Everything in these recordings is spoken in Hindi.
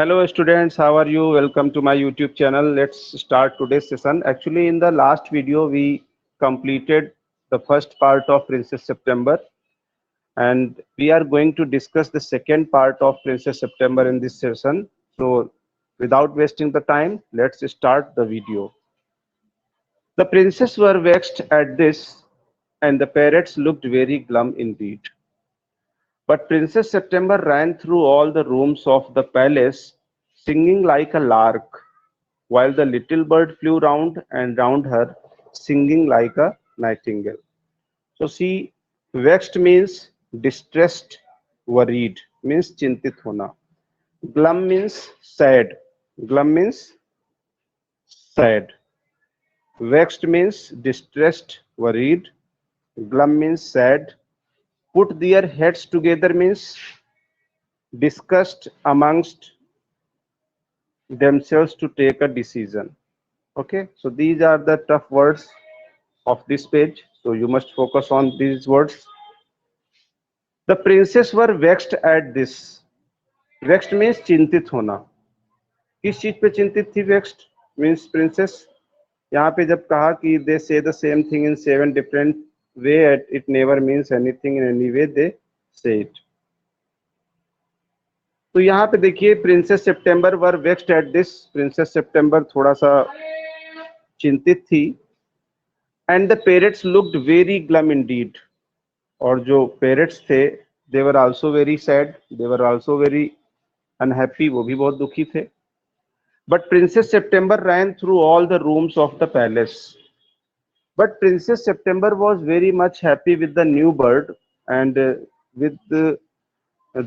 Hello students, how are you? Welcome to my YouTube channel. Let's start today's session. Actually, in the last video, we completed the first part of Princess September, and we are going to discuss the second part of Princess September in this session. So, without wasting the time, let's start the video. The princes were vexed at this, and the parrots looked very glum indeed. But Princess September ran through all the rooms of the palace, singing like a lark, while the little bird flew round and round her, singing like a nightingale. So, see, vexed means distressed, worried, means chintit hona. Glum means sad. Glum means sad. Vexed means distressed, worried. Glum means sad. Put their heads together means discussed amongst themselves to take a decision. Okay, so these are the tough words of this page, so you must focus on these words. The princes were vexed at this. Vexed means चिंतित होना. किस चीज पे चिंतित थी? vexed means princess. यहाँ पे जब कहा कि they say the same thing in 7 different way, it never means anything in any way they say it. तो यहाँ पे देखिए princess September were vexed at this. Princess September थोड़ा सा चिंतित थी. And the parents looked very glum indeed. और जो पेरेंट्स थे they were also very sad, they were also very unhappy, वो भी बहुत दुखी थे. But princess September ran through all the rooms of the palace. But princess September was very much happy with the new bird, and with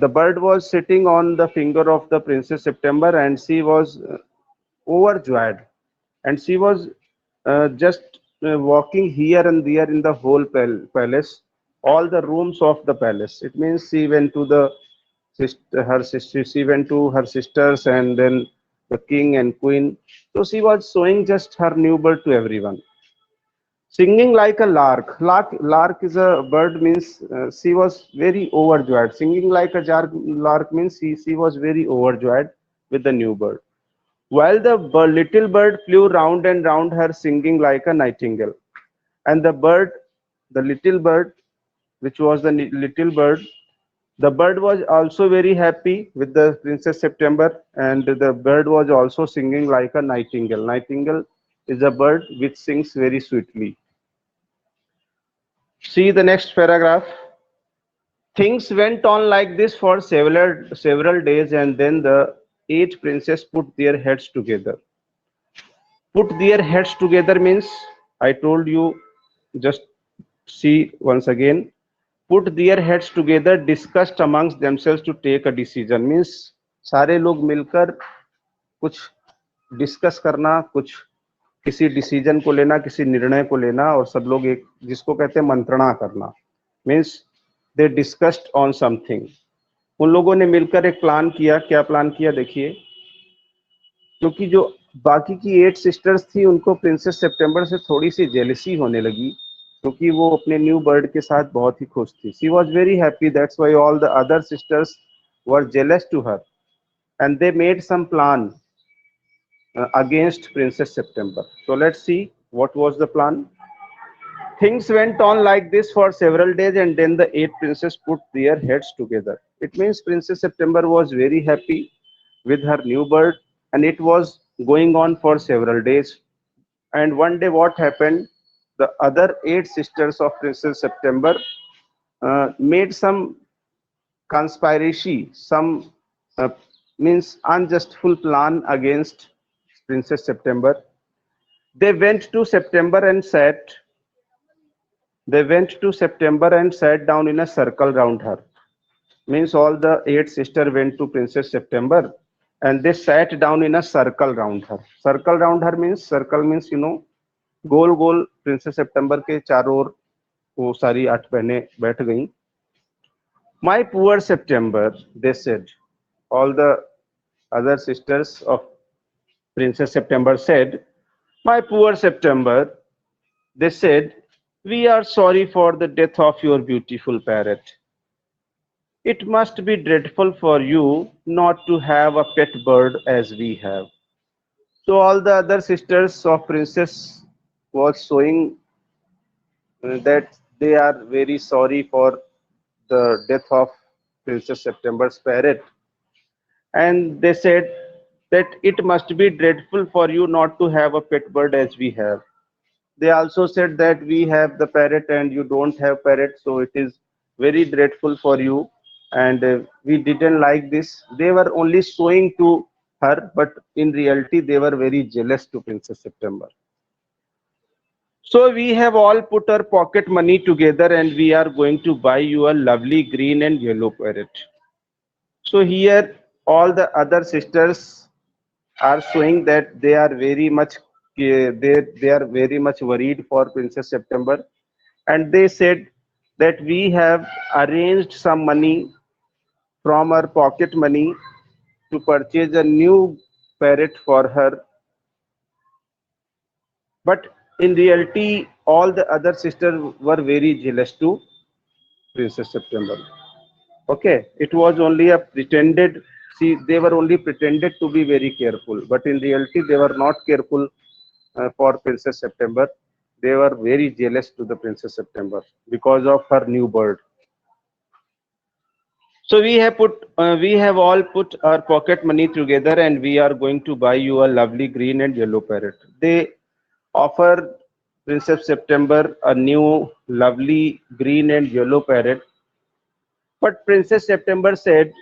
the bird was sitting on the finger of the Princess September, and she was overjoyed, and she was just walking here and there in the whole palace, all the rooms of the palace. It means she went to the her sister, she went to her sisters, and then the king and queen. So she was showing just her new bird to everyone, singing like a lark. Lark is a bird means she was very overjoyed. Singing like a lark means she was very overjoyed with the new bird. While the little bird flew round and round her, singing like a nightingale. And the bird, the little bird, which was the little bird, the bird was also very happy with the Princess September, and the bird was also singing like a nightingale. Nightingale is a bird which sings very sweetly. See the next paragraph. Things went on like this for several days, and then the 8 princes put their heads together. Put their heads together means, I told you, just see once again. Put their heads together, discussed amongst themselves to take a decision means सारे लोग मिलकर कुछ डिस्कस करना, कुछ किसी डिसीजन को लेना, किसी निर्णय को लेना, और सब लोग एक जिसको कहते हैं मंत्रणा करना means they discussed on something. उन लोगों ने मिलकर एक प्लान किया. क्या प्लान किया देखिए. क्योंकि जो बाकी की 8 सिस्टर्स थी उनको प्रिंसेस सितंबर से थोड़ी सी जेलसी होने लगी, क्योंकि वो अपने न्यू बर्ड के साथ बहुत ही खुश थी. She was very happy, that's why all the other sisters were jealous to her, and they made some plan against Princess September. So let's see what was the plan. Things went on like this for several days, and then the 8 princes put their heads together. It means Princess September was very happy with her new bird, and it was going on for several days. And one day what happened, the other 8 sisters of Princess September made some conspiracy, some means unjustful plan against Princess September. They went to September and sat. They went to September and sat down in a circle round her. Means all the 8 sisters went to Princess September and they sat down in a circle round her. Circle round her means, circle means you know, goal goal Princess September के चारों ओर वो सारी 8 बहनें बैठ गईं. My poor September, they said. All the other sisters of Princess September said, my poor September, they said, we are sorry for the death of your beautiful parrot. It must be dreadful for you not to have a pet bird as we have. So all the other sisters of princess was showing that they are very sorry for the death of Princess September's parrot, and they said that it must be dreadful for you not to have a pet bird as we have. They also said that we have the parrot and you don't have parrot, so it is very dreadful for you, and we didn't like this. They were only showing to her, but in reality they were very jealous to Princess September. So we have all put our pocket money together and we are going to buy you a lovely green and yellow parrot. So here all the other sisters are showing that they are very much they are very much worried for Princess September, and they said that we have arranged some money from our pocket money to purchase a new parrot for her. But in reality all the other sisters were very jealous to Princess September. Okay, it was only a pretended, see, they were only pretended to be very careful, but in reality they were not careful for Princess September. They were very jealous to the Princess September because of her new bird. So we have all put our pocket money together and we are going to buy you a lovely green and yellow parrot. They offered Princess September a new lovely green and yellow parrot. But Princess September said,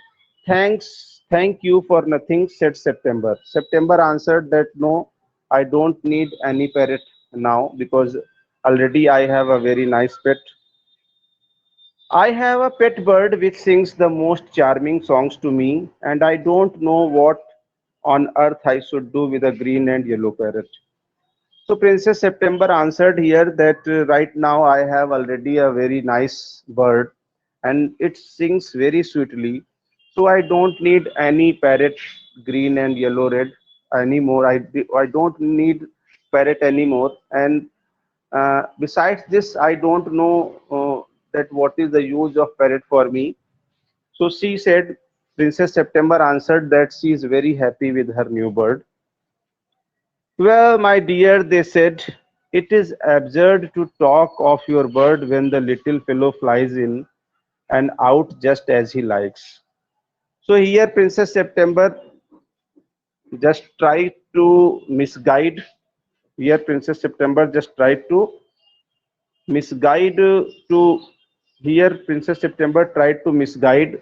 "Thanks, thank you for nothing," said September. September answered that no, I don't need any parrot now because already I have a very nice pet. I have a pet bird which sings the most charming songs to me, and I don't know what on earth I should do with a green and yellow parrot. So Princess September answered here that right now I have already a very nice bird and it sings very sweetly. So I don't need any parrot green and yellow red anymore. I don't need parrot anymore. And besides this, I don't know that what is the use of parrot for me. So she said, Princess September answered that she is very happy with her new bird. Well, my dear, they said, it is absurd to talk of your bird when the little fellow flies in and out just as he likes. So here Princess September just tried to misguide. Here Princess September just tried to misguide to here Princess September tried to misguide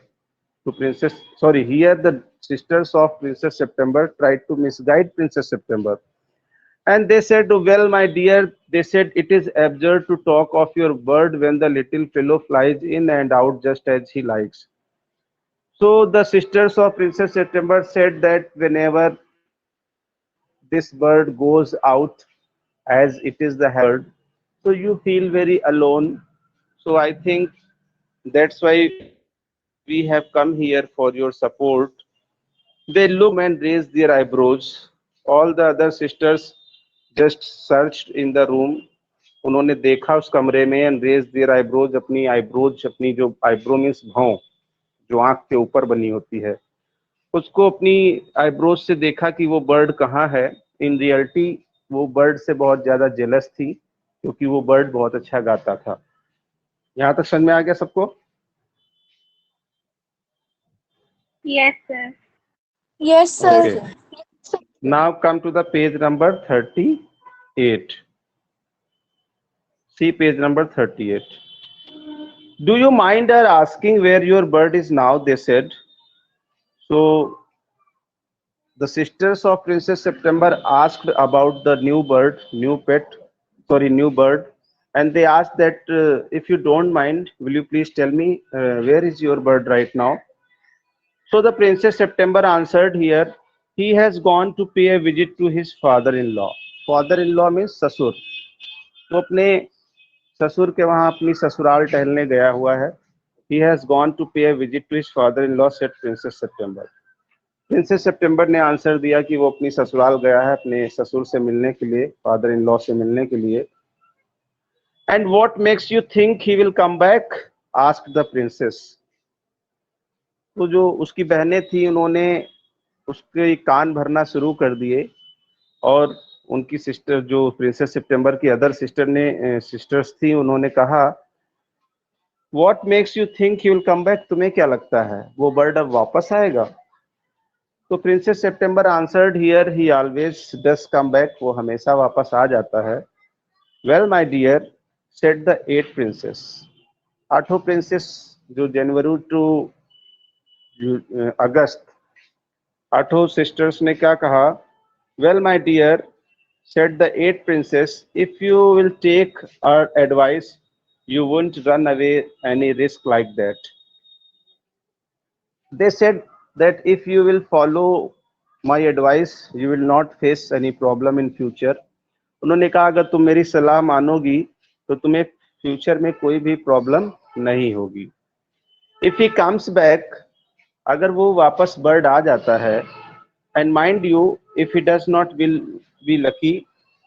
to Princess, sorry, here the sisters of Princess September tried to misguide Princess September. And they said, well, my dear, they said, it is absurd to talk of your bird when the little fellow flies in and out just as he likes. So the sisters of Princess September said that whenever this bird goes out, as it is the bird, so you feel very alone. So I think that's why we have come here for your support. They looked at the room and raised their eyebrows. All the other sisters just searched in the room. उन्होंने देखा उस कमरे में एंड रेज देयर आईब्रोज अपनी जो आईब्रो मीन्स भौं जो आंख के ऊपर बनी होती है उसको अपनी आईब्रोज से देखा कि वो बर्ड कहाँ है. इन रियलिटी वो बर्ड से बहुत ज्यादा जेलस थी क्योंकि वो बर्ड बहुत अच्छा गाता था. यहाँ तक समझ में आ गया सबको? Yes, sir. Yes, sir. Okay. Now come to the page number 38. See page number 38. Do you mind her asking where your bird is now? They said. So the sisters of Princess September asked about the new bird, new pet, sorry, new bird, and they asked that if you don't mind, will you please tell me where is your bird right now? So the Princess September answered here, he has gone to pay a visit to his father-in-law. Father-in-law means ससुर. वो अपने ससुर के वहाँ अपनी ससुराल टहलने गया हुआ है. He has gone to pay a visit to his father-in-law, said Princess September. Princess सितंबर ने आंसर दिया कि वो अपनी ससुराल गया है अपने ससुर से मिलने के लिए, फादर इन लॉ से मिलने के लिए. And what makes you think he will come back? Asked the princess. तो जो उसकी बहनें थी उन्होंने उसके कान भरना शुरू कर दिए, और उनकी सिस्टर जो प्रिंसेस सितंबर की अदर सिस्टर्स थी, उन्होंने कहा, what makes you think he will come back? तुम्हें क्या लगता है वो बर्ड अब वापस आएगा? तो princess September answered, here he always does come back, वो हमेशा वापस आ जाता है। Well my dear, said the 8 princess, 8 princess जो जनवरी टू अगस्त, 8 सिस्टर्स ने क्या कहा? Well my dear, said the 8 princess, if you will take our advice, you won't run away any risk like that. They said that if you will follow my advice, you will not face any problem in future. उन्होंने कहा अगर तुम मेरी सलाह मानोगी तो तुम्हें फ्यूचर में कोई भी प्रॉब्लम नहीं होगी। इफ ही कम्स बैक, अगर वो वापस बर्ड आ जाता है, and mind you, if he does not will be lucky,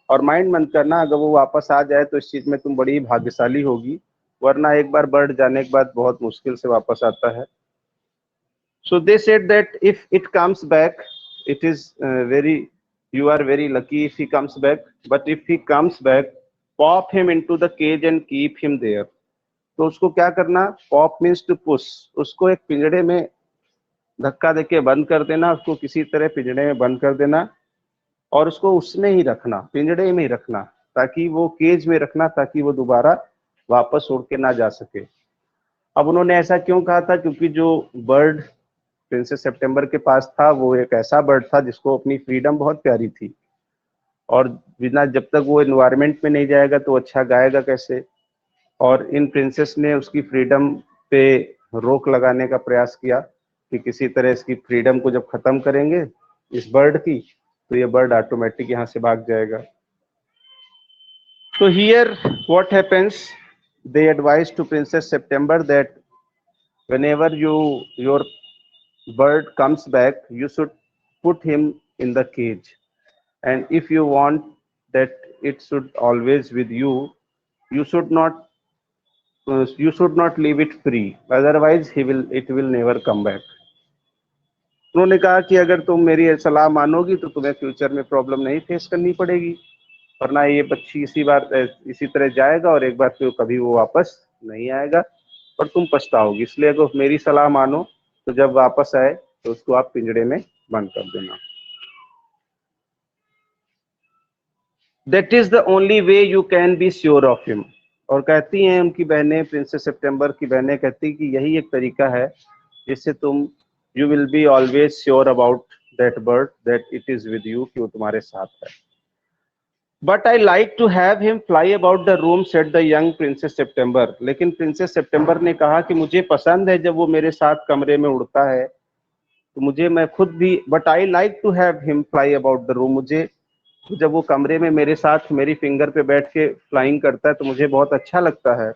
और माइंड मत करना अगर वो वापस आ जाए तो इस चीज में तुम बड़ी भाग्यशाली होगी, वरना एक बार बर्ड जाने के बाद बहुत मुश्किल से वापस आता है। So they said that if it comes back, it is very, you are very lucky if he comes back, but if he comes back, pop him into the cage and keep him there. तो उसको क्या करना? पॉप मीन्स टू पुश, उसको एक पिंजड़े में धक्का देके बंद कर देना, उसको किसी तरह पिंजड़े में बंद कर देना, और उसको उसमें ही रखना, पिंजड़े में ही रखना, ताकि वो केज में रखना, ताकि वो दोबारा वापस उड़ के ना जा सके। अब उन्होंने ऐसा क्यों कहा था? क्योंकि जो बर्ड प्रिंसेस सितंबर के पास था वो एक ऐसा बर्ड था जिसको अपनी फ्रीडम बहुत प्यारी थी, और बिना, जब तक वो एनवायरनमेंट में नहीं जाएगा तो अच्छा गाएगा कैसे? और इन प्रिंसेस ने उसकी फ्रीडम पे रोक लगाने का प्रयास किया कि किसी तरह इसकी फ्रीडम को जब खत्म करेंगे इस बर्ड की, तो ये बर्ड ऑटोमेटिक यहाँ से भाग जाएगा। So here what happens, they advise to Princess September that whenever your bird comes back, you should put him in the cage, and if you want that it should always with you, you should not leave it free, otherwise it will never come back. उन्होंने कहा कि अगर तुम मेरी सलाह मानोगी तो तुम्हें फ्यूचर में प्रॉब्लम नहीं फेस करनी पड़ेगी, वरना ये पक्षी इसी तरह जाएगा और एक बार फिर कभी वो वापस नहीं आएगा और तुम पछताओगी। इसलिए अगर मेरी सलाह मानो तो जब वापस आए तो उसको आप पिंजड़े में बंद कर देना। That is the only way you can be sure of him. और कहती हैं उनकी बहनें, प्रिंसेस सितंबर की बहनें कहती कि यही एक तरीका है जिससे तुम, you will be always sure about that bird, that it is with you, कि वो तुम्हारे साथ है। But I like to have him fly about the room, said the young princess September. लेकिन प्रिंसेस सितंबर ने कहा कि मुझे पसंद है जब वो मेरे साथ कमरे में उड़ता है, तो मुझे, मैं खुद भी, but I like to have him fly about the room, मुझे जब वो कमरे में मेरे साथ मेरी फिंगर पे बैठ के फ्लाइंग करता है तो मुझे बहुत अच्छा लगता है।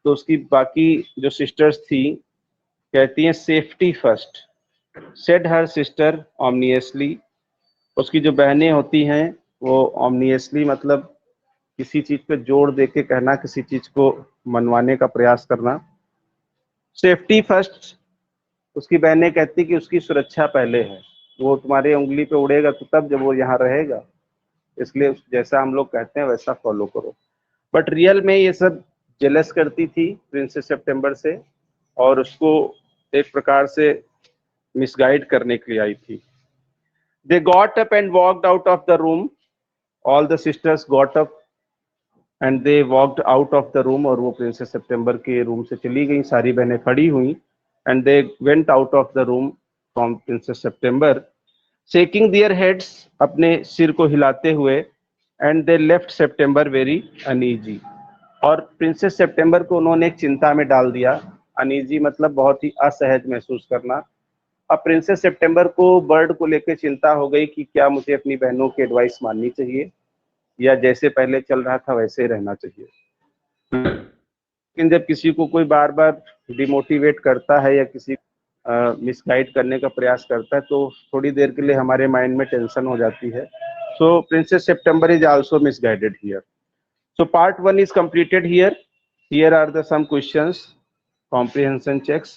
तो उसकी बाकी जो सिस्टर्स थी कहती हैं, safety first, said her sister ominously. उसकी जो बहनें होती हैं वो ऑमनियसली मतलब किसी चीज पे जोर दे के कहना, किसी चीज को मनवाने का प्रयास करना। सेफ्टी फर्स्ट, उसकी बहनें कहती कि उसकी सुरक्षा पहले है, वो तुम्हारे उंगली पे उड़ेगा तो तब जब वो यहाँ रहेगा, इसलिए जैसा हम लोग कहते हैं वैसा फॉलो करो। बट रियल में ये सब जेलस करती थी प्रिंसेस सितंबर से, और उसको एक प्रकार से मिसगाइड करने के लिए आई थी। They got up and walked out of the room, all the sisters got up and they walked out of the room, और वो प्रिंसेस सितंबर के रूम से चली गई, सारी बहनें खड़ी हुई, and they went out of the room from princess September, shaking their heads, अपने सिर को हिलाते हुए, and they left September very uneasy, और प्रिंसेस सितंबर को उन्होंने एक चिंता में डाल दिया। अनईजी मतलब बहुत ही असहज महसूस करना। अब प्रिंसेस सितंबर को बर्ड को लेकर चिंता हो गई कि क्या मुझे अपनी बहनों की एडवाइस माननी चाहिए या जैसे पहले चल रहा था वैसे ही रहना चाहिए। लेकिन जब किसी को कोई बार बार डिमोटिवेट करता है या किसी मिसगाइड करने का प्रयास करता है तो थोड़ी देर के लिए हमारे माइंड में टेंशन हो जाती है। So princess September is also misguided here. So part 1 is completed here. Here are the some questions, comprehension checks.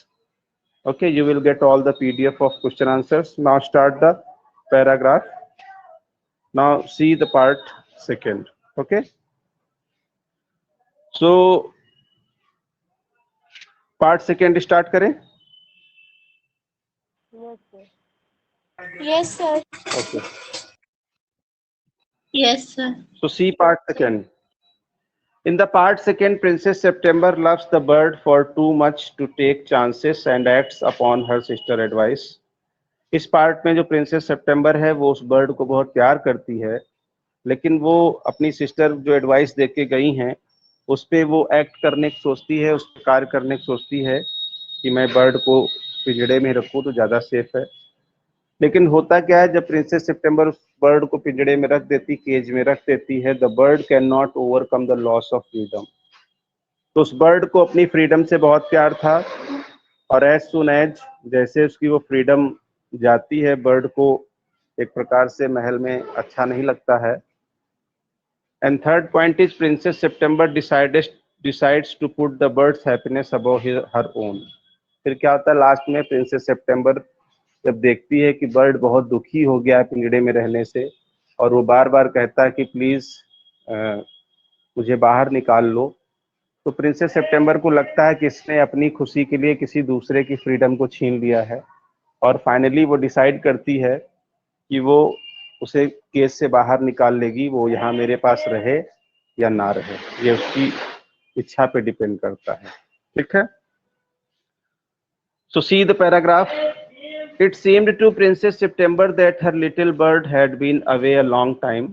Okay, you will get all the PDF of question answers. Now start the paragraph. Now see the part second. Okay, so part second start करें. Yes, sir. Okay, Yes, sir. so see part second. In the part second, Princess September loves the bird for too much to take chances and acts upon her sister advice. इस पार्ट में जो प्रिंसेस सितंबर है वो उस बर्ड को बहुत प्यार करती है, लेकिन वो अपनी सिस्टर जो एडवाइस दे के गई हैं उस पे वो एक्ट करने की सोचती है, उस पे कार्य करने की सोचती है कि मैं बर्ड को पिंजड़े में रखूं तो ज़्यादा सेफ है. लेकिन होता क्या है, जब प्रिंसेस सितंबर उस बर्ड को पिंजड़े में रख देती, केज में रख देती है, the bird can not overcome the loss of freedom. तो उस बर्ड को अपनी फ्रीडम से बहुत प्यार था और एज सुन एज जैसे उसकी वो फ्रीडम जाती है, बर्ड को एक प्रकार से महल में अच्छा नहीं लगता है. And third point is princess September decides to put the bird's happiness above her own. फिर क्या होता है लास्ट में, प्रिंसेस सितंबर जब देखती है कि बर्ड बहुत दुखी हो गया है पिंजड़े में रहने से और वो बार बार कहता है कि प्लीज मुझे बाहर निकाल लो, तो प्रिंसेस सितंबर को लगता है कि इसने अपनी खुशी के लिए किसी दूसरे की फ्रीडम को छीन लिया है और फाइनली वो डिसाइड करती है कि वो उसे केस से बाहर निकाल लेगी, वो यहाँ मेरे पास रहे या ना रहे, ये उसकी इच्छा पे डिपेंड करता है. ठीक है, so see the paragraph. It seemed to Princess September that her little bird had been away a long time.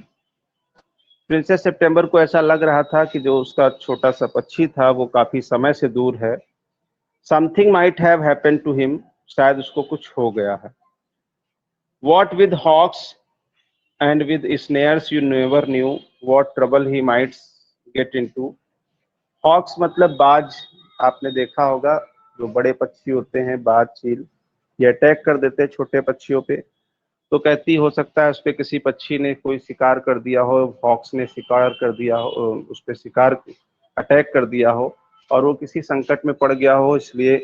Princess सितंबर को ऐसा लग रहा था कि जो उसका छोटा सा पक्षी था वो काफी समय से दूर है. Something might have happened to him. शायद उसको कुछ हो गया है. What with hawks and with snares you never knew what trouble he might get into. Hawks मतलब बाज, आपने देखा होगा जो बड़े पक्षी होते हैं बाज चील, ये अटैक कर देते हैं छोटे पक्षियों पे. तो कहती हो सकता है उस पे किसी पक्षी ने कोई शिकार कर दिया हो, हॉक्स ने शिकार कर दिया हो, उस पे शिकार अटैक कर दिया हो और वो किसी संकट में पड़ गया हो, इसलिए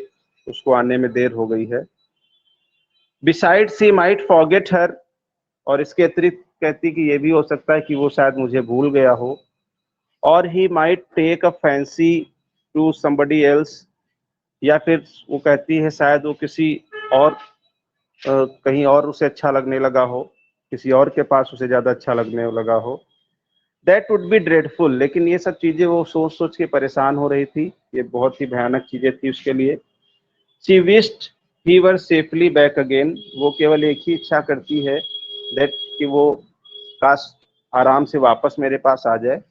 उसको आने में देर हो गई है. बिसाइड्स ही माइट फॉरगेट हर, और इसके अतिरिक्त कहती कि ये भी हो सकता है कि वो शायद मुझे भूल गया हो. और he might take a fancy to somebody else, या फिर वो कहती है शायद वो किसी और कहीं और उसे अच्छा लगने लगा हो, किसी और के पास उसे ज्यादा अच्छा लगने लगा हो. दैट वुड बी ड्रेडफुल, लेकिन ये सब चीजें वो सोच सोच के परेशान हो रही थी, ये बहुत ही भयानक चीजें थी उसके लिए. She wished he were safely back again, वो केवल एक ही इच्छा करती है दैट कि वो काश आराम से वापस मेरे पास आ जाए.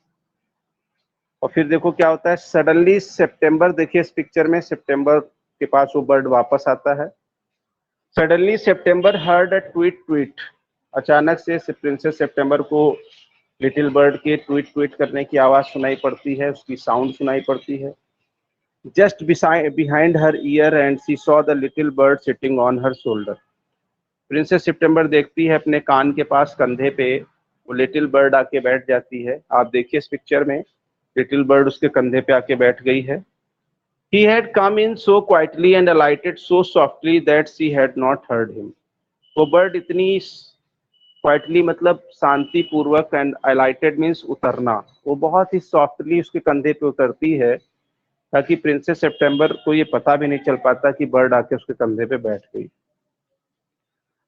और फिर देखो क्या होता है, सडनली सितंबर, देखिए इस पिक्चर में सितंबर के पास वो बर्ड वापस आता है. Suddenly September heard a tweet tweet, अचानक से प्रिंसेस सितंबर को लिटिल बर्ड के ट्वीट ट्वीट करने की आवाज सुनाई पड़ती है, उसकी साउंड सुनाई पड़ती है. Just behind her ear and she saw the little bird sitting on her shoulder. Princess September देखती है अपने कान के पास, कंधे पे वो लिटिल बर्ड आके बैठ जाती है. आप देखिए इस पिक्चर में लिटिल बर्ड उसके कंधे पे आके बैठ गई है. He had come in so quietly and alighted so softly that she had not heard him. वो बर्ड इतनी क्वाइटली मतलब शांति पूर्वक, एंड अलाइटेड मीन्स उतरना, वो बहुत ही सॉफ्टली उसके कंधे पे उतरती है ताकि प्रिंसेस सितंबर को ये पता भी नहीं चल पाता कि बर्ड आके उसके कंधे पे बैठ गई.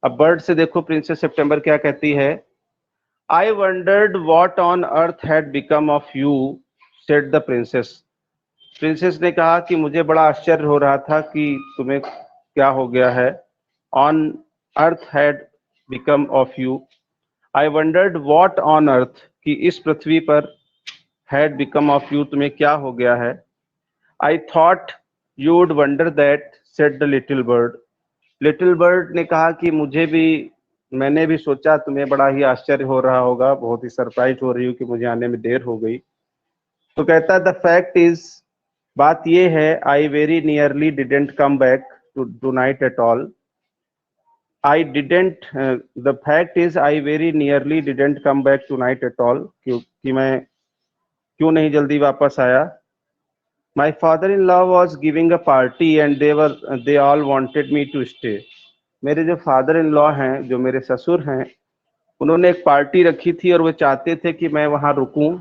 अब बर्ड से देखो प्रिंसेस सितंबर क्या कहती है. आई wandered what on earth had become of you, said the princess. Princess ने कहा कि मुझे बड़ा आश्चर्य हो रहा था कि तुम्हें क्या हो गया है. On earth had become of you, I wandered what on earth, कि इस पृथ्वी पर हैड बिकम ऑफ यू, तुम्हें क्या हो गया है. आई thought you would wonder that, said the little bird. Little bird ने कहा कि मैंने भी सोचा तुम्हें बड़ा ही आश्चर्य हो रहा होगा, बहुत ही सरप्राइज हो रही हूँ कि मुझे आने में देर हो गई. तो कहता है द फैक्ट इज, बात ये है, I very nearly didn't come back tonight at all. I didn't, the fact is I very nearly didn't come back tonight at all, क्योंकि मैं क्यों नहीं जल्दी वापस आया. My father-in-law was giving a party and they all wanted me to stay. मेरे जो फादर इन लॉ हैं, जो मेरे ससुर हैं, उन्होंने एक पार्टी रखी थी और वो चाहते थे कि मैं वहां रुकूं.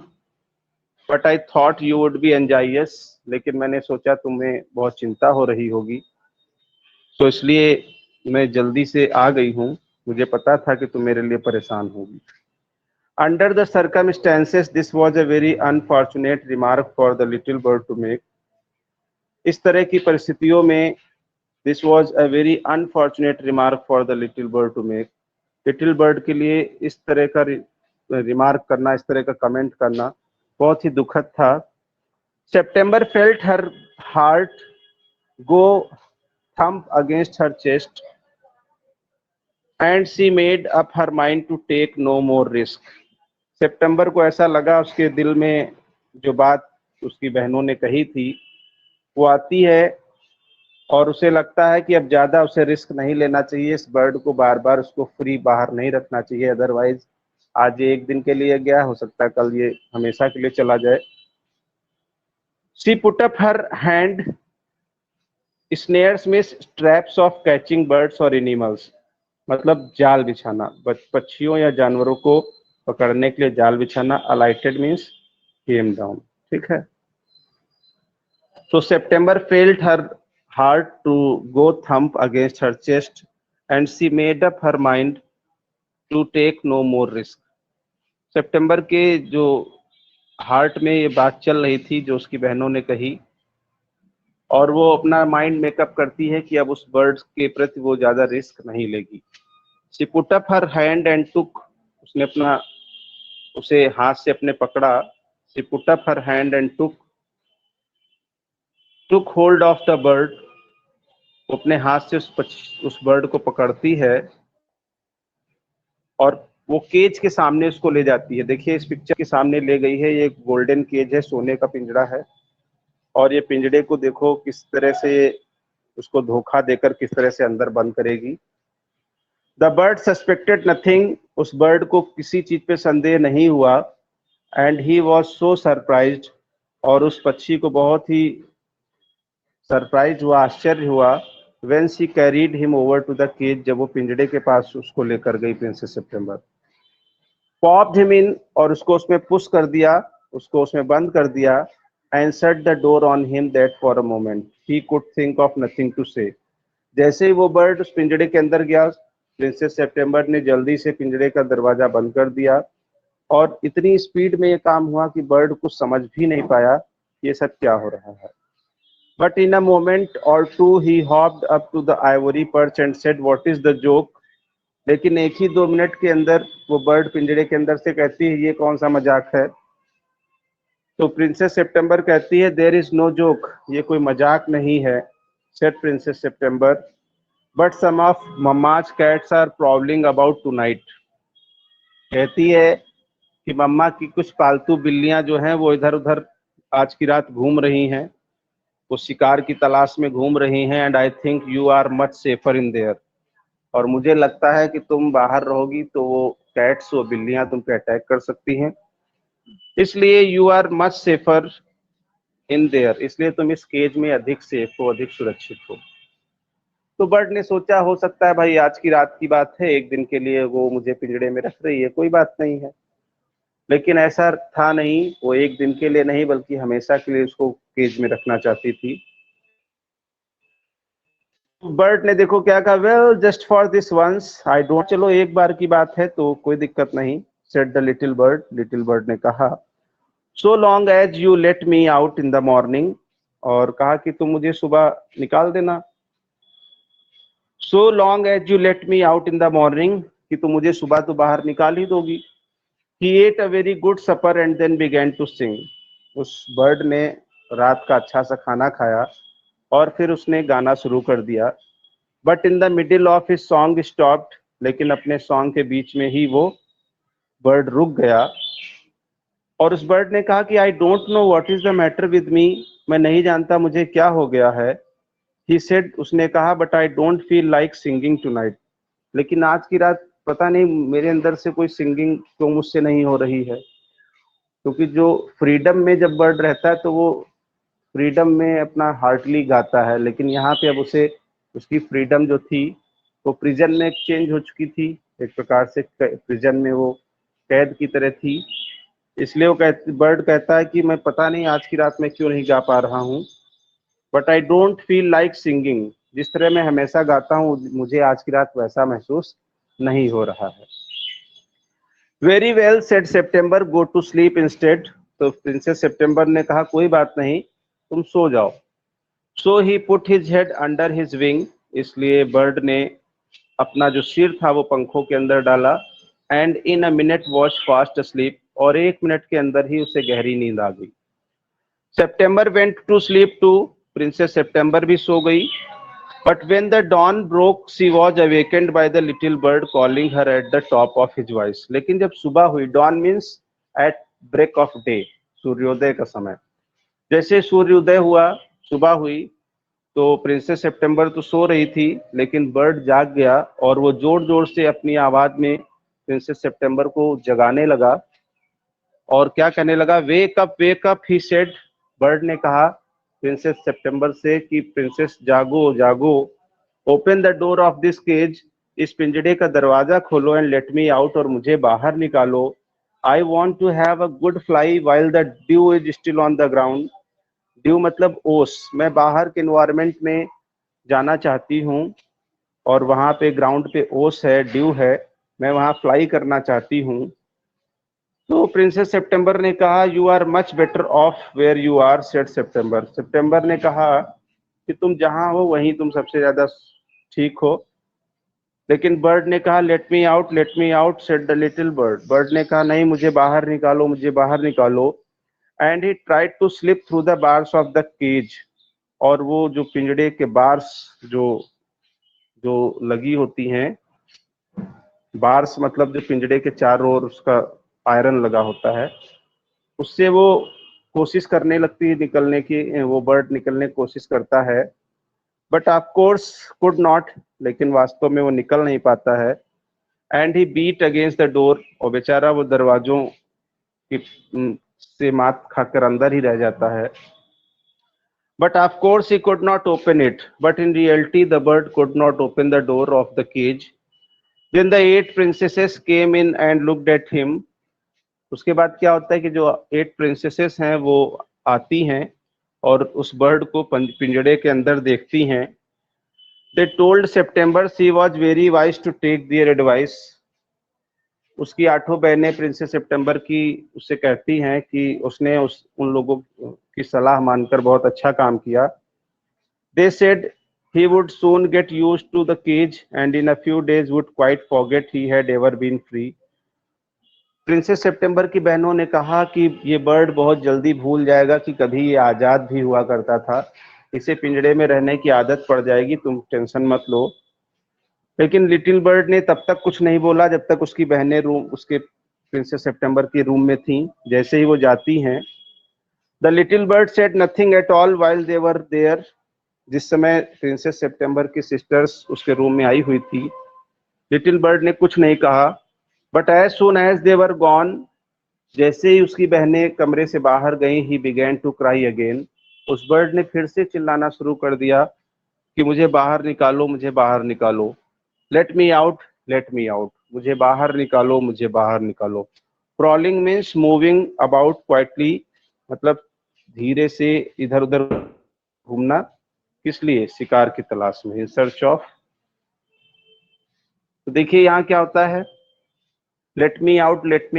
But I thought you would be anxious, लेकिन मैंने सोचा तुम्हें बहुत चिंता हो रही होगी, तो इसलिए मैं जल्दी से आ गई हूं. मुझे पता था कि तुम मेरे लिए परेशान होगी. Under the circumstances this was a very unfortunate remark for the little bird to make. इस तरह की परिस्थितियों में this was a very unfortunate remark for the little bird to make. Little bird के लिए इस तरह का रिमार्क करना, इस तरह का कमेंट करना बहुत ही दुखद था. September felt her heart go thump against her chest and she made up her mind to take no more risk. सितंबर को ऐसा लगा, उसके दिल में जो बात उसकी बहनों ने कही थी वो आती है और उसे लगता है कि अब ज्यादा उसे रिस्क नहीं लेना चाहिए. इस बर्ड को बार बार उसको फ्री बाहर नहीं रखना चाहिए, अदरवाइज आज ये एक दिन के लिए गया, हो सकता है कल ये हमेशा के लिए चला जाए. She put up her hand. Snares में ट्रैप्स ऑफ कैचिंग बर्ड्स और एनिमल्स, मतलब जाल बिछाना, पक्षियों या जानवरों को पकड़ने के लिए जाल बिछाना. अलाइटेड मीन्स केम डाउन. ठीक है. So September felt her heart to go thump against her chest and she made up her mind to take no more risk. सितंबर के जो हार्ट में ये बात चल रही थी जो उसकी बहनों ने कही, और वो अपना माइंड मेकअप करती है कि अब उस बर्ड के प्रति वो ज्यादा रिस्क नहीं लेगी. She put up her hand and took, उसने अपना उसे हाथ से अपने पकड़ा. She put up her hand and took hold of the bird. वो अपने हाथ से उस बर्ड को पकड़ती है और वो केज के सामने उसको ले जाती है. देखिए इस पिक्चर के सामने ले गई है. ये एक गोल्डन केज है, सोने का पिंजड़ा है, और ये पिंजड़े को देखो किस तरह से उसको धोखा देकर किस तरह से अंदर बंद करेगी. The bird suspected nothing. उस बर्ड को किसी चीज पे संदेह नहीं हुआ. And he was so surprised. और उस पक्षी को बहुत ही सरप्राइज हुआ, आश्चर्य हुआ. When she carried him over to the cage, जब वो पिंजड़े के पास उसको लेकर गई princess September. Popped him in, और उसको उसमें पुश कर दिया, उसको उसमें बंद कर दिया. And shut the door on him that for a moment he could think of nothing to say. जैसे ही वो बर्ड उस पिंजड़े के अंदर गया, प्रिंसेस सितंबर ने जल्दी से पिंजड़े का दरवाजा बंद कर दिया. और इतनी स्पीड में ये काम हुआ कि बर्ड कुछ समझ भी नहीं पाया ये सब क्या हो रहा है. But in a moment or two he hopped up to the ivory perch and said, "What is the joke?" लेकिन एक ही 2 मिनट के अंदर वो बर्ड पिंजड़े के अंदर से कहती है, ये कौन सा मजाक है. तो प्रिंसेस सितंबर कहती है, "There is no joke." ये कोई मजाक नहीं है. said Princess September. But some of Mamma's cats are prowling about tonight. कहती है कि मम्मा की कुछ पालतू बिल्लियां जो हैं वो इधर उधर आज की रात घूम रही हैं, वो शिकार की तलाश में घूम रही हैं. And I think you are much safer in there. और मुझे लगता है कि तुम बाहर रहोगी तो वो कैट्स, वो बिल्लियां तुम पे अटैक कर सकती हैं, इसलिए you are much safer in there. इसलिए तुम इस केज में अधिक सेफ हो, अधिक सुरक्षित हो. तो बर्ड ने सोचा हो सकता है भाई आज की रात की बात है, एक दिन के लिए वो मुझे पिंजड़े में रख रही है, कोई बात नहीं है. लेकिन ऐसा था नहीं, वो एक दिन के लिए नहीं बल्कि हमेशा के लिए उसको केज में रखना चाहती थी. बर्ड ने देखो क्या कहा, well just for this once I don't. चलो एक बार की बात है तो कोई दिक्कत नहीं. Said the little bird. Little bird ने कहा, so long as you let me out in the morning. और कहा कि तुम मुझे सुबह निकाल देना. So long as you let me out in the morning, कि तुम मुझे सुबह तो बाहर निकाल ही दोगी. He ate a very good supper and then began to sing. उस बर्ड ने रात का अच्छा सा खाना खाया और फिर उसने गाना शुरू कर दिया. But in the middle of his song stopped. लेकिन अपने सॉन्ग के बीच में ही वो बर्ड रुक गया. और उस बर्ड ने कहा कि I don't know what is the matter with me. मैं नहीं जानता मुझे क्या हो गया है. He said. उसने कहा, but I don't feel like singing tonight. लेकिन आज की रात पता नहीं मेरे अंदर से कोई सिंगिंग क्यों मुझसे नहीं हो रही है. क्योंकि जो फ्रीडम में जब बर्ड रहता है तो वो फ्रीडम में अपना हार्टली गाता है, लेकिन यहाँ पे अब उसे उसकी फ्रीडम जो थी वो प्रिजन में चेंज हो चुकी थी। एक प्रकार से प्रिजन में वो कैद की तरह थी। इसलिए वो बर्ड कहता है कि मैं पता नहीं आज की रात में क्यों नहीं गा पा रहा हूँ, but I don't feel like singing. जिस तरह मैं हमेशा गाता हूँ मुझे आज की रात वैसा महसूस नहीं हो रहा है। Very well said September, go to sleep instead. तो प्रिंसेस सेप्टेम्बर ने कहा कोई बात नहीं, तुम सो जाओ। So he put his head under his wing. इसलिए बर्ड ने अपना जो सिर था वो पंखों के अंदर डाला। And in a minute was fast asleep. और 1 मिनट के अंदर ही उसे गहरी नींद आ गई। September went to sleep too. Princess September भी सो गई। But when the dawn broke, she was awakened by the little bird calling her at the top of his voice. लेकिन जब सुबह हुई, dawn means at break of day, सूर्योदय का समय। जैसे सूर्योदय हुआ, सुबह हुई, तो प्रिंसेस सितंबर तो सो रही थी, लेकिन बर्ड जाग गया और वो जोर जोर से अपनी आवाज में प्रिंसेस सितंबर को जगाने लगा। और क्या कहने लगा, wake up he said. Bird ने कहा प्रिंसेस सितंबर से कि प्रिंसेस जागो जागो। Open the door of this cage. इस पिंजड़े का दरवाजा खोलो। एंड लेट मी आउट, और मुझे बाहर निकालो। I want to have a good fly while the dew is still on the ground. Dew मतलब ओस। मैं बाहर के एनवायरमेंट में जाना चाहती हूँ और वहां पे ग्राउंड पे ओस है, ड्यू है, मैं वहां फ्लाई करना चाहती हूँ। तो प्रिंसेस सितंबर ने कहा you are much better off where you are said September. सितंबर ने कहा कि तुम जहां हो वहीं तुम सबसे ज्यादा ठीक हो। लेकिन बर्ड ने कहा let me out said the little bird. Bird ने कहा नहीं, मुझे बाहर निकालो, मुझे बाहर निकालो। And he tried to slip through the bars of the cage. और वो जो पिंजड़े के बार्स जो जो लगी होती हैं, बार्स मतलब जो पिंजड़े के चारों ओर उसका आयरन लगा होता है, उससे वो कोशिश करने लगती है निकलने की। वो बर्ड निकलने की कोशिश करता है, but of course could not. लेकिन वास्तव में वो निकल नहीं पाता है। And he beat against the door. और बेचारा वो दरवाजों की से मात खाकर अंदर ही रह जाता है। But of course he could not open it. But in reality the bird could not open the door of the cage. Then the 8 princesses came in and looked at him. उसके बाद क्या होता है कि जो 8 प्रिंसेसेस हैं वो आती हैं और उस बर्ड को पिंजड़े के अंदर देखती हैं। They told September she was very wise to take their advice. उसकी 8 बहनें प्रिंसेस सितंबर की उससे कहती हैं कि उसने उन लोगों की सलाह मानकर बहुत अच्छा काम किया। They said he would soon get used to the cage and in a few days would quite forget he had ever been free. Princess September की बहनों ने कहा कि ये बर्ड बहुत जल्दी भूल जाएगा कि कभी ये आजाद भी हुआ करता था। इसे पिंजड़े में रहने की आदत पड़ जाएगी, तुम टेंशन मत लो। लेकिन लिटिल बर्ड ने तब तक कुछ नहीं बोला जब तक उसकी बहनें रूम उसके प्रिंसेस सितंबर के रूम में थीं। जैसे ही वो जाती हैं, the little bird said nothing at all while they were there. जिस समय प्रिंसेस सितंबर की सिस्टर्स उसके रूम में आई हुई थी, लिटिल बर्ड ने कुछ नहीं कहा। But as soon as they were gone, जैसे ही उसकी बहनें कमरे से बाहर गईं, he began to cry again. उस बर्ड ने फिर से चिल्लाना शुरू कर दिया कि मुझे बाहर निकालो, मुझे बाहर निकालो। Late me out, late me out. मुझे बाहर निकालो, मुझे बाहर निकालो। Crawling means moving about quietly, मतलब धीरे से इधर उधर घूमना। किस लिए? शिकार की तलाश में, इन सर्च ऑफ। तो देखिए यहाँ क्या होता है, लेट मी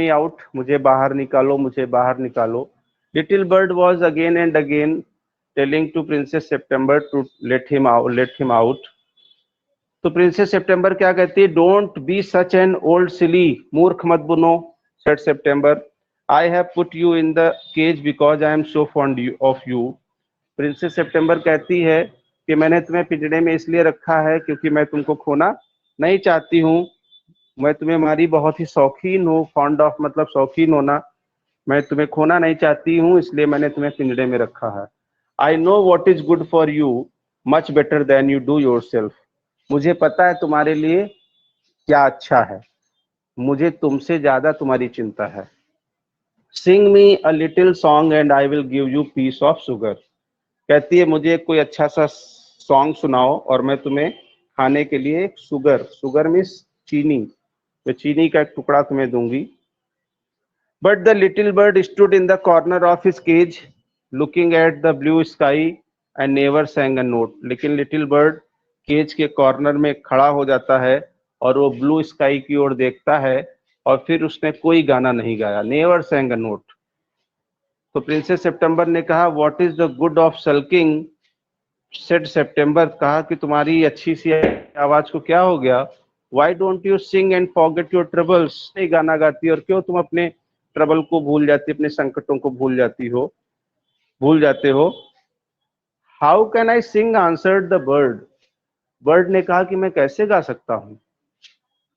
आउट, मुझे बाहर निकालो, मुझे बाहर निकालो। Little bird was again and again telling to princess September to let him out. तो प्रिंसेस सितंबर क्या कहती है, don't be such an old silly, मूर्ख मत बनो said September. I have put you in the cage because I am so fond of you. Princess September कहती है कि मैंने तुम्हें पिंजड़े में इसलिए रखा है क्योंकि मैं तुमको खोना नहीं चाहती हूँ। मैं तुम्हें हमारी बहुत ही शौकीन हूँ, फॉन्ड ऑफ मतलब शौकीन होना। मैं तुम्हें खोना नहीं चाहती हूँ, इसलिए मैंने तुम्हें पिंजड़े में रखा है। I know what is good for you much better than you do your self. मुझे पता है तुम्हारे लिए क्या अच्छा है, मुझे तुमसे ज्यादा तुम्हारी चिंता है। Sing me a little song and I will give you piece of sugar. कहती है मुझे कोई अच्छा सा सॉन्ग सुनाओ और मैं तुम्हें खाने के लिए शुगर मीन्स चीनी, मैं चीनी का एक टुकड़ा तुम्हें दूंगी। But the little bird stood in the corner of his cage looking at the blue sky and never sang a note. लेकिन लिटिल बर्ड केज के कॉर्नर में खड़ा हो जाता है और वो ब्लू स्काई की ओर देखता है और फिर उसने कोई गाना नहीं गाया, नेवर sang a नोट। तो प्रिंसेस सितंबर ने कहा what is the good of sulking, said September, कहा कि तुम्हारी अच्छी सी आवाज को क्या हो गया। Why don't you sing and forget your troubles, नहीं गाना गाती और क्यों तुम अपने ट्रबल को भूल जाती, अपने संकटों को भूल जाते हो। How can I sing, answered the bird, bird ने कहा कि मैं कैसे गा सकता हूँ।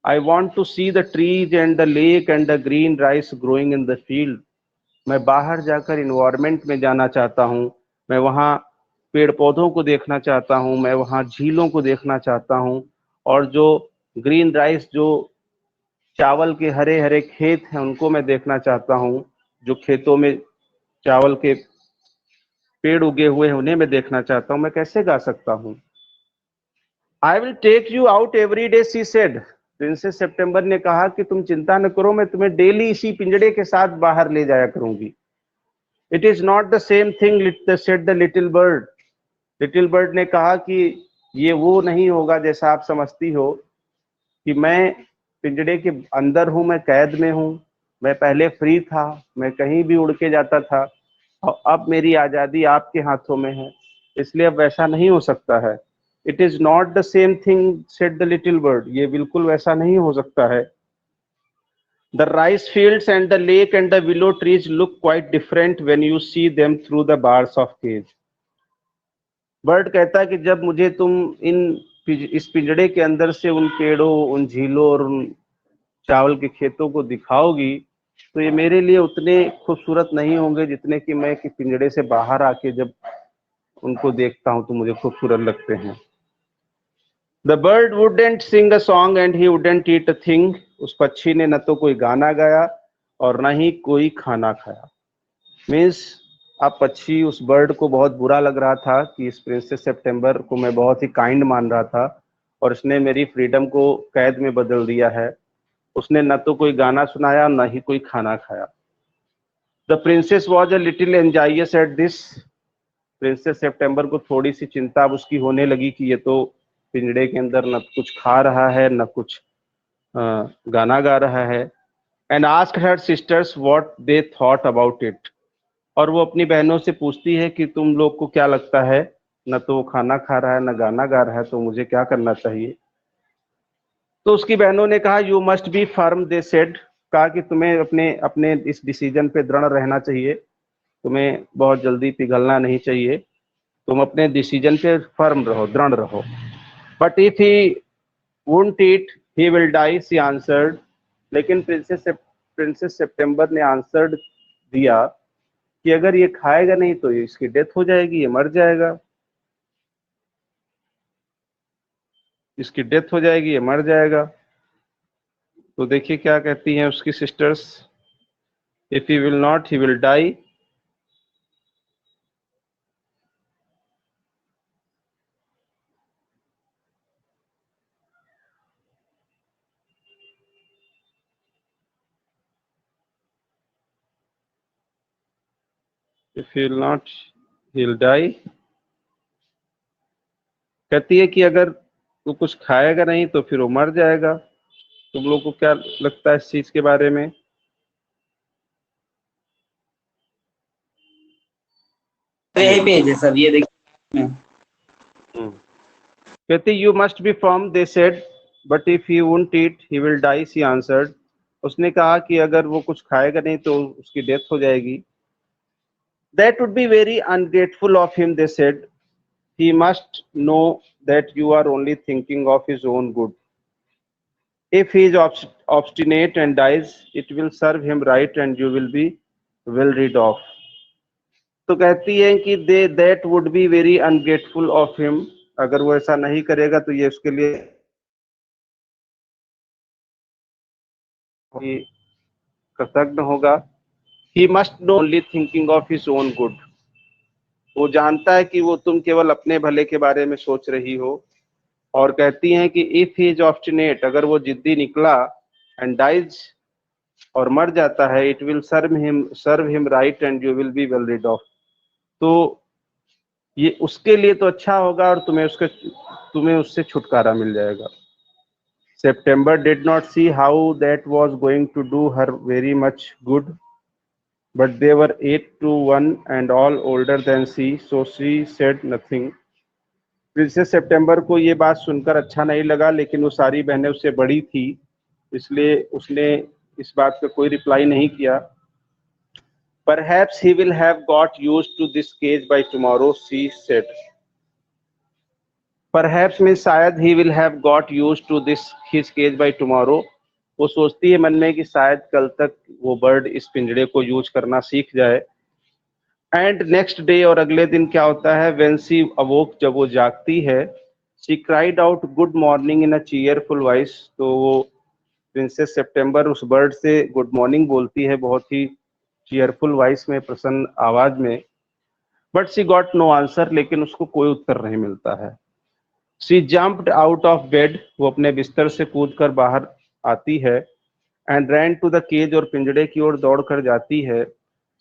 I want to see the trees and the lake and the green rice growing in the field, मैं बाहर जाकर इन्वायरमेंट में जाना चाहता हूँ, मैं वहाँ पेड़ पौधों को देखना चाहता हूँ, मैं वहाँ झीलों को देखना चाहता हूँ, और जो ग्रीन राइस, जो चावल के हरे हरे खेत हैं उनको मैं देखना चाहता हूँ, जो खेतों में चावल के पेड़ उगे हुए हैं उन्हें मैं देखना चाहता हूँ, मैं कैसे गा सकता हूँ। I will take you out every day, she said, princess सितंबर ने कहा कि तुम चिंता न करो, मैं तुम्हें डेली इसी पिंजड़े के साथ बाहर ले जाया करूंगी। It is not the same thing, said the little bird, little bird ने कहा कि ये वो नहीं होगा जैसा आप समझती हो कि मैं पिंजड़े के अंदर हूं, मैं कैद में हूं, मैं पहले फ्री था, मैं कहीं भी उड़ के जाता था और अब मेरी आजादी आपके हाथों में है, इसलिए अब वैसा नहीं हो सकता है। It is not the same thing, said the little bird, ये बिल्कुल वैसा नहीं हो सकता है। The rice fields and the lake and the willow trees look quite different when you see them through the bars of cage. Bird कहता है कि जब मुझे तुम इस पिंजड़े के अंदर से उन पेड़ों, उन झीलों और उन चावल के खेतों को दिखाओगी तो ये मेरे लिए उतने खूबसूरत नहीं होंगे जितने कि मैं कि पिंजड़े से बाहर आके जब उनको देखता हूं तो मुझे खूबसूरत लगते हैं। The bird wouldn't sing a song and he wouldn't eat a thing, उस पक्षी ने न तो कोई गाना गाया और न ही कोई खाना खाया। मीन्स अब पक्षी, उस बर्ड को बहुत बुरा लग रहा था कि इस प्रिंसेस सितंबर को मैं बहुत ही काइंड मान रहा था और इसने मेरी फ्रीडम को कैद में बदल दिया है। उसने न तो कोई गाना सुनाया न ही कोई खाना खाया। The princess was a little anxious at this, princess सितंबर को थोड़ी सी चिंता अब उसकी होने लगी कि ये तो पिंजड़े के अंदर न कुछ खा रहा है न कुछ गाना गा रहा है। And asked her sisters what they thought about it, और वो अपनी बहनों से पूछती है कि तुम लोग को क्या लगता है, न तो वो खाना खा रहा है न गाना गा रहा है, तो मुझे क्या करना चाहिए। तो उसकी बहनों ने कहा you must be firm, they said, कहा कि तुम्हें अपने अपने इस डिसीजन पे दृढ़ रहना चाहिए, तुम्हें बहुत जल्दी पिघलना नहीं चाहिए, तुम अपने डिसीजन पे फर्म रहो, दृढ़ रहो। But if he wouldn't eat he will die, she answered, लेकिन प्रिंसेस सितंबर ने आंसर्ड दिया कि अगर ये खाएगा नहीं तो इसकी डेथ हो जाएगी, ये मर जाएगा, इसकी डेथ हो जाएगी, ये मर जाएगा। तो देखिए क्या कहती हैं उसकी sisters, if he will not he will die. If he will not he will die, कहती है कि अगर वो कुछ खाएगा नहीं तो फिर वो मर जाएगा। तुम लोग को क्या लगता है इस चीज के बारे में। यही पेज है सर, ये देखिए। कहती you must be firm, they said, but if he won't eat he will die, she answered, उसने कहा कि अगर वो कुछ खाएगा नहीं तो उसकी डेथ हो जाएगी। That would be very ungrateful of him, they said, he must know that you are only thinking of his own good. If he is obstinate and dies, it will serve him right and you will be well rid of. तो कहती है कि दे that would be very ungrateful of him, अगर वो ऐसा नहीं करेगा तो ये उसके लिए कृतज्ञ होगा। He must know only thinking of his own good, वो जानता है कि वो तुम केवल अपने भले के बारे में सोच रही हो, और कहती हैं कि इफ ही इज ऑब्स्टिनेट, अगर वो जिद्दी निकला, एंड डाइज, और मर जाता है, it will serve him right and you will be well rid of. तो ये उसके लिए तो अच्छा होगा और तुम्हें उससे छुटकारा मिल जाएगा। September did not see how that was going to do her very much good, but they were 8 to 1 and all older than she, so she said nothing. Princess सितंबर को ये बात सुनकर अच्छा नहीं लगा, लेकिन वो सारी बहनें उससे बड़ी थी, इसलिए उसने इस बात पे कोई रिप्लाई नहीं किया। Perhaps he will have got used to this cage by tomorrow, she said. Perhaps means शायद he will have got used to this his cage by tomorrow. वो सोचती है मन में कि शायद कल तक वो बर्ड इस पिंजड़े को यूज करना सीख जाए। एंड नेक्स्ट डे, और अगले दिन क्या होता है, when she awoke, जब वो जागती है, she cried out good morning in a cheerful voice. तो वो प्रिंसेस सितंबर उस बर्ड से गुड मॉर्निंग बोलती है बहुत ही चीयरफुल वॉइस में, प्रसन्न आवाज में। But she got no answer, लेकिन उसको कोई उत्तर नहीं मिलता है। She jumped out of bed, वो अपने बिस्तर से कूदकर बाहर आती है। And ran to the cage, और पिंजड़े की ओर दौड़कर जाती है।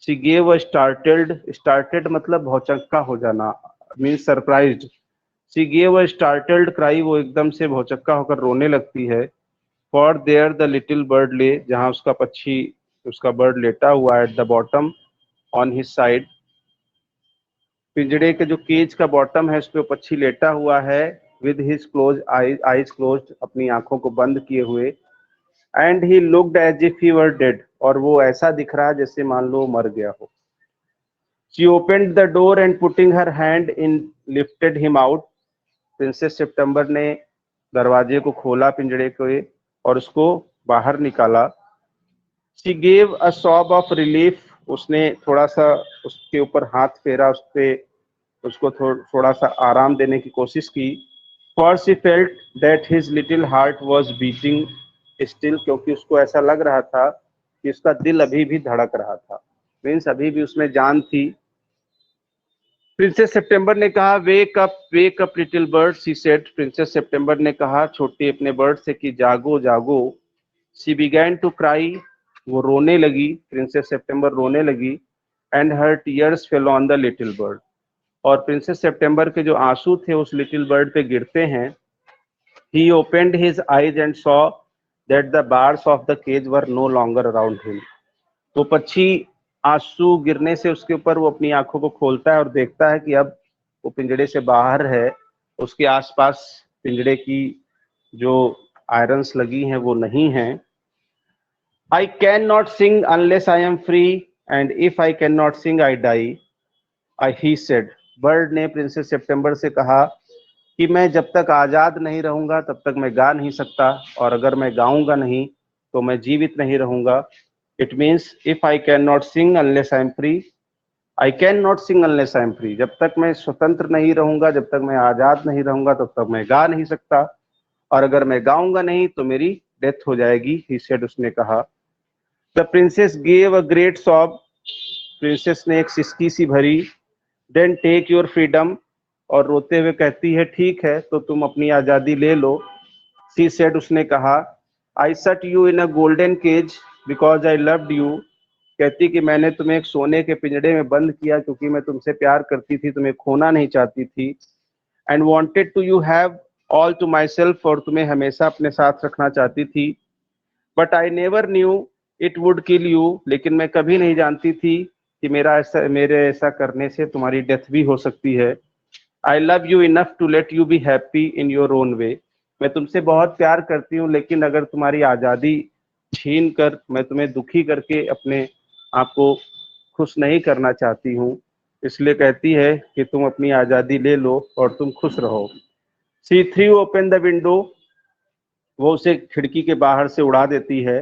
शी गेव अ स्टार्टेड मतलब भौचक्का हो जाना, means surprised. She gave a startled cry, वो एकदम से भौचक्का होकर रोने लगती है। For their the little bird ले, जहाँ उसका बर्ड लेटा हुआ है, at the bottom on his side. पिंजड़े के जो केज का बॉटम है, उस पे पक्षी लेटा हुआ है, with his close eyes closed, अपनी आंखों को बंद किए हुए। And he looked as if he were dead, और वो ऐसा दिख रहा है जैसे मान लो मर गया हो। She opened the door and putting her hand in lifted him out. Princess सितंबर ने दरवाजे को खोला पिंजड़े के, और उसको बाहर निकाला। She gave a sob of relief, उसने थोड़ा सा उसके ऊपर हाथ फेरा, उसको थोड़ा सा आराम देने की कोशिश की। For she felt that his little heart was beating still, क्योंकि उसको ऐसा लग रहा था कि उसका दिल अभी भी धड़क रहा था, मीन्स अभी भी उसमें जान थी। प्रिंसेस सितंबर ने कहा, wake up little bird, she said. Princess सितंबर ने कहा छोटे अपने बर्ड से कि जागो जागो। शी बिगैन टू क्राई, वो रोने लगी, प्रिंसेस सितंबर रोने लगी। And her tears fell on the little bird, और प्रिंसेस सितंबर के जो आंसू थे उस लिटिल बर्ड पे गिरते हैं। He opened his eyes and saw that the bars of the cage were no longer around him. तो पक्षी आंसू गिरने से उसके ऊपर वो अपनी आंखों को खोलता है और देखता है कि अब वो पिंजड़े से बाहर है, उसके आसपास पिंजड़े की जो आयरन्स लगी हैं वो नहीं है। I can not sing unless I am free, and if I can not sing I die, he said. Bird ने प्रिंसेस सितंबर से कहा कि मैं जब तक आजाद नहीं रहूंगा तब तक मैं गा नहीं सकता, और अगर मैं गाऊंगा नहीं तो मैं जीवित नहीं रहूंगा। It means if I can not sing unless I am free, I can not sing unless I am free, जब तक मैं स्वतंत्र नहीं रहूंगा, जब तक मैं आजाद नहीं रहूंगा तब तक मैं गा नहीं सकता, और अगर मैं गाऊंगा नहीं तो मेरी डेथ हो जाएगी, ही सेड, उसने कहा। The princess gave a great sob, princess ने एक सिसकी सी भरी। देन टेक योर फ्रीडम, और रोते हुए कहती है ठीक है तो तुम अपनी आजादी ले लो। सी सेड, उसने कहा। I shut you in a golden cage because I loved you, कहती कि मैंने तुम्हें एक सोने के पिंजड़े में बंद किया क्योंकि मैं तुमसे प्यार करती थी, तुम्हें खोना नहीं चाहती थी। And wanted to you have all to myself, और तुम्हें हमेशा अपने साथ रखना चाहती थी। But I never knew it would kill you, लेकिन मैं कभी नहीं जानती थी कि मेरे ऐसा करने से तुम्हारी डेथ भी हो सकती है। I love you enough to let you be happy in your own way, मैं तुमसे बहुत प्यार करती हूँ, लेकिन अगर तुम्हारी आज़ादी छीन कर मैं तुम्हें दुखी करके अपने आप को खुश नहीं करना चाहती हूँ, इसलिए कहती है कि तुम अपनी आज़ादी ले लो और तुम खुश रहो। सी थ्रू ओपन द विंडो, वो उसे खिड़की के बाहर से उड़ा देती है।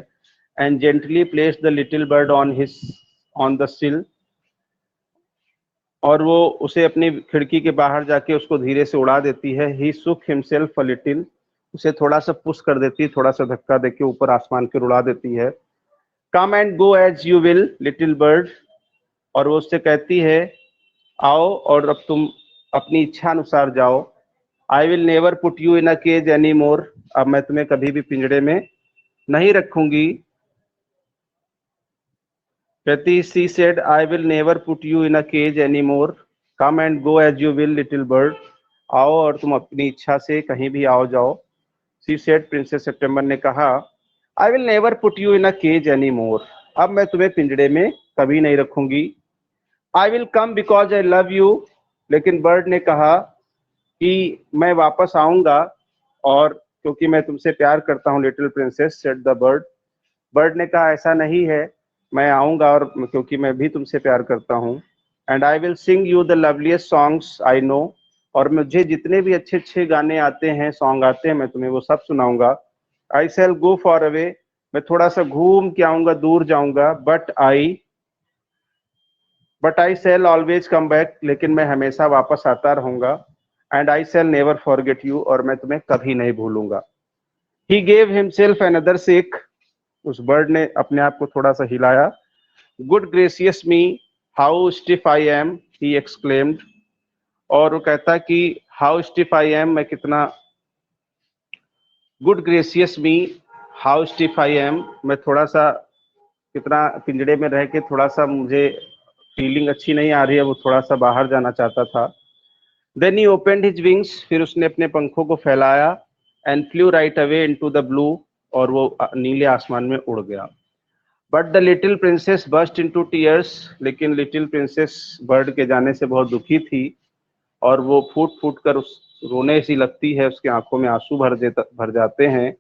And gently place the little bird on the सिल, और वो उसे अपनी खिड़की के बाहर जाके उसको धीरे से उड़ा देती है। ही सुक हिमसेल्फ अ लिटिल, उसे थोड़ा सा पुश कर देती है, थोड़ा सा धक्का देके ऊपर आसमान की ओर उड़ा देती है। Come and go as you will little bird, और वो उससे कहती है आओ और अब तुम अपनी इच्छा अनुसार जाओ। I will never put you in a cage any more, अब मैं तुम्हें कभी भी पिंजड़े में नहीं रखूंगी। कहती she said I will never put you in a cage any more, come and go as you will little bird, आओ और तुम अपनी इच्छा से कहीं भी आओ जाओ। सी सेड, प्रिंसेस सितंबर ने कहा, I will never put you in a cage any more, अब मैं तुम्हें पिंजड़े में कभी नहीं रखूंगी। I will come because I love you, लेकिन बर्ड ने कहा कि मैं वापस आऊंगा और क्योंकि मैं तुमसे प्यार करता हूँ little princess, said the bird. Bird ने कहा ऐसा नहीं है, मैं आऊंगा और क्योंकि मैं भी तुमसे प्यार करता हूँ। And I will sing you the loveliest songs I know, और मुझे जितने भी अच्छे अच्छे गाने आते हैं, सॉन्ग आते हैं, मैं तुम्हें वो सब सुनाऊंगा। आई शैल गो फॉर अवे, मैं थोड़ा सा घूम के आऊंगा, दूर जाऊंगा। But I shell always come back, लेकिन मैं हमेशा वापस आता रहूंगा। And I shell never forget you, और मैं तुम्हें कभी नहीं भूलूंगा। He gave himself another shake, उस बर्ड ने अपने आप को थोड़ा सा हिलाया। Good gracious me, how stiff I am, he exclaimed, और वो कहता कि हाउ स्टिफ आई एम, मैं कितना, good gracious me, how stiff I am, मैं थोड़ा सा कितना पिंजड़े में रह के थोड़ा सा मुझे फीलिंग अच्छी नहीं आ रही है, वो थोड़ा सा बाहर जाना चाहता था। Then he opened his wings, फिर उसने अपने पंखों को फैलाया। And flew right away into the blue, और वो नीले आसमान में उड़ गया। But the little princess burst into tears, लेकिन लिटिल प्रिंसेस बर्ड के जाने से बहुत दुखी थी और वो फूट फूट कर उस रोने सी लगती है, उसकी आंखों में आंसू भर जाते हैं।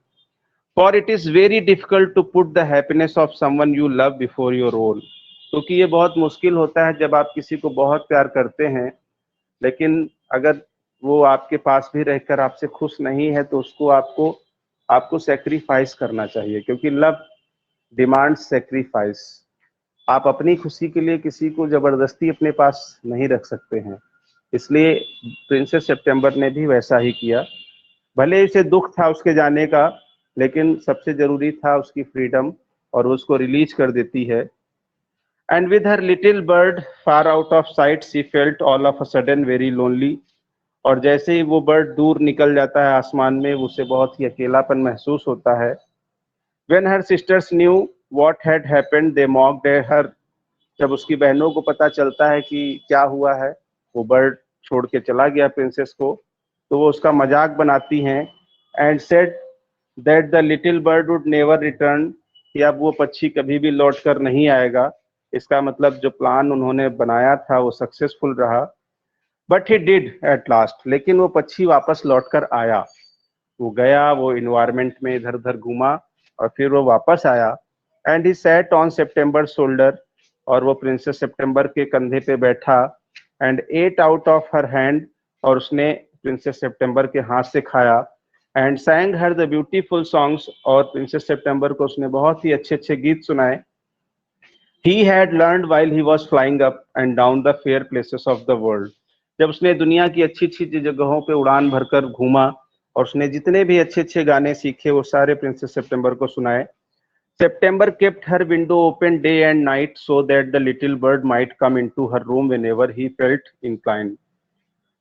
For it is very difficult to put the happiness of someone you love before your own, क्योंकि ये बहुत मुश्किल होता है जब आप किसी को बहुत प्यार करते हैं, लेकिन अगर वो आपके पास भी रहकर आपसे खुश नहीं है तो उसको आपको आपको सेक्रीफाइस करना चाहिए, क्योंकि लव डिमांड सेक्रीफाइस। आप अपनी खुशी के लिए किसी को जबरदस्ती अपने पास नहीं रख सकते हैं, इसलिए प्रिंसेस सितंबर ने भी वैसा ही किया। भले इसे दुख था उसके जाने का, लेकिन सबसे जरूरी था उसकी फ्रीडम, और वो उसको रिलीज कर देती है। And with her little bird far out of site she felt all of a sudden very lonely, और जैसे ही वो बर्ड दूर निकल जाता है आसमान में, उसे बहुत ही अकेलापन महसूस होता है। When her sisters knew what had happened, they mocked her, जब उसकी बहनों को पता चलता है कि क्या हुआ है, वो बर्ड छोड़ के चला गया प्रिंसेस को, तो वो उसका मजाक बनाती हैं। And said that the little bird would never return, कि अब वो पक्षी कभी भी लौट कर नहीं आएगा। इसका मतलब जो प्लान उन्होंने बनाया था वो सक्सेसफुल रहा। But he did at last, लेकिन वो पक्षी वापस लौट कर आया। वो गया, वो इन्वायरमेंट में इधर उधर घूमा और फिर वो वापस आया। And he sat on September shoulder, और वो प्रिंसेस सितंबर के कंधे पे बैठा। And ate out of her hand, और उसने प्रिंसेस सितंबर के हाथ से खाया। And sang her the beautiful songs, और प्रिंसेस सितंबर को उसने बहुत ही अच्छे अच्छे गीत सुनाए। He had learned while he was flying up and down the fair places of the world, जब उसने दुनिया की अच्छी अच्छी जगहों पे उड़ान भरकर घूमा और उसने जितने भी अच्छे अच्छे गाने सीखे वो सारे प्रिंसेस सितंबर को सुनाए। September kept her window open day and night so that the little bird might come into her room whenever he felt inclined.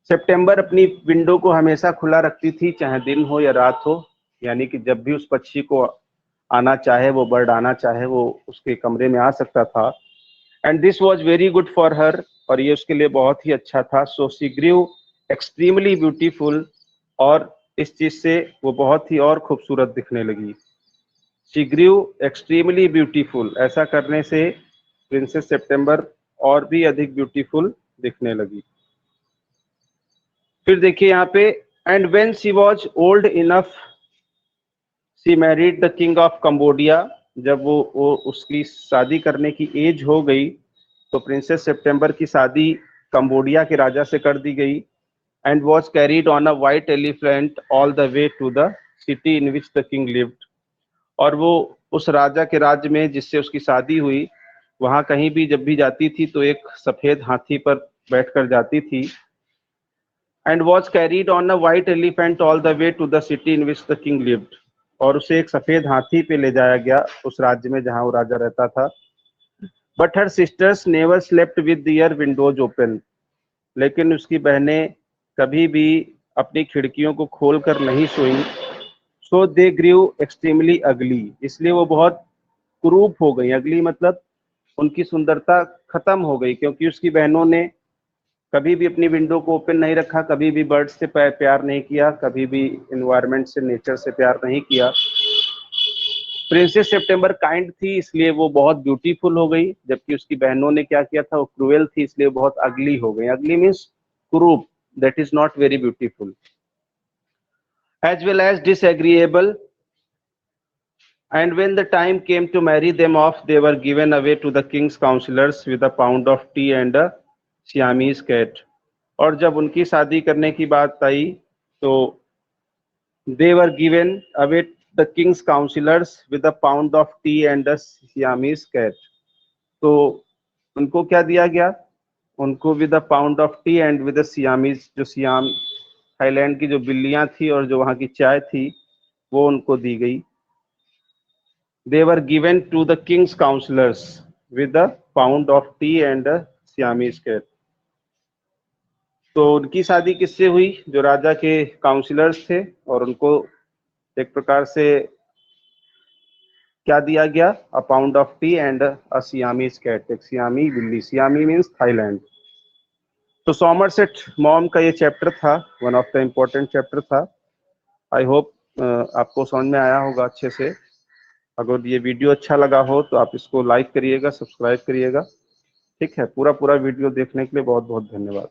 सितंबर अपनी विंडो को हमेशा खुला रखती थी, चाहे दिन हो या रात हो, यानी कि जब भी उस पक्षी को आना चाहे, वो बर्ड आना चाहे, वो उसके कमरे में आ सकता था। And this was very good for her, और ये उसके लिए बहुत ही अच्छा था। So she grew extremely beautiful, और इस चीज से वो बहुत ही और खूबसूरत दिखने लगी। शी ग्रीव एक्सट्रीमली ब्यूटीफुल, ऐसा करने से प्रिंसेस सितंबर और भी अधिक ब्यूटीफुल दिखने लगी। फिर देखिए यहाँ पे, and when she was old enough she married the king of Cambodia, जब वो उसकी शादी करने की एज हो गई तो प्रिंसेस सितंबर की शादी कंबोडिया के राजा से कर दी गई। And was carried on a white elephant all the way to the city in which the king lived, और वो उस राजा के राज्य में जिससे उसकी शादी हुई, वहां कहीं भी जब भी जाती थी तो एक सफेद हाथी पर बैठकर जाती थी। And was carried on a white elephant all the way to the city in which the king lived, और उसे एक सफेद हाथी पे ले जाया गया उस राज्य में जहां वो राजा रहता था। But her sisters never slept with their Windows open, लेकिन उसकी बहनें कभी भी अपनी खिड़कियों को खोलकर नहीं सोईं। सो दे ग्रीव एक्सट्रीमली अगली, इसलिए वो बहुत कुरूप हो गई। अगली मतलब उनकी सुंदरता खत्म हो गई, क्योंकि उसकी बहनों ने कभी भी अपनी विंडो को ओपन नहीं रखा, कभी भी बर्ड्स से प्यार नहीं किया, कभी भी एनवायरनमेंट से, नेचर से प्यार नहीं किया। प्रिंसेस सितंबर काइंड थी, इसलिए वो बहुत ब्यूटीफुल हो गई, जबकि उसकी बहनों ने क्या किया था, वो क्रूएल थी, इसलिए बहुत अगली हो गई। अगली मीन्स कुरूप, that is not very beautiful. As well as disagreeable. And when the time came to marry them off, they were given away to the king's counselors with a pound of tea and a Siamese cat. और जब उनकी शादी करने की बात आई तो they were given away the king's counselors with a pound of tea and a Siamese cat. तो उनको क्या दिया गया? उनको with a pound of tea and with a Siamese, जो सियाम थाईलैंड की जो बिल्लियां थी और जो वहां की चाय थी वो उनको दी गई। They were given to the king's counselors with a pound of tea and a Siamese cat. तो उनकी शादी किससे हुई? जो राजा के काउंसिलर्स थे, और उनको एक प्रकार से क्या दिया गया? A pound of tea and a Siamese cat, एक सियामी बिल्ली। सियामी मीन्स थाईलैंड। तो सॉमरसेट मॉम का ये चैप्टर था, one of the important chapter था। आई होप आपको समझ में आया होगा अच्छे से। अगर ये वीडियो अच्छा लगा हो तो आप इसको लाइक करिएगा, सब्सक्राइब करिएगा। ठीक है, पूरा वीडियो देखने के लिए बहुत बहुत धन्यवाद।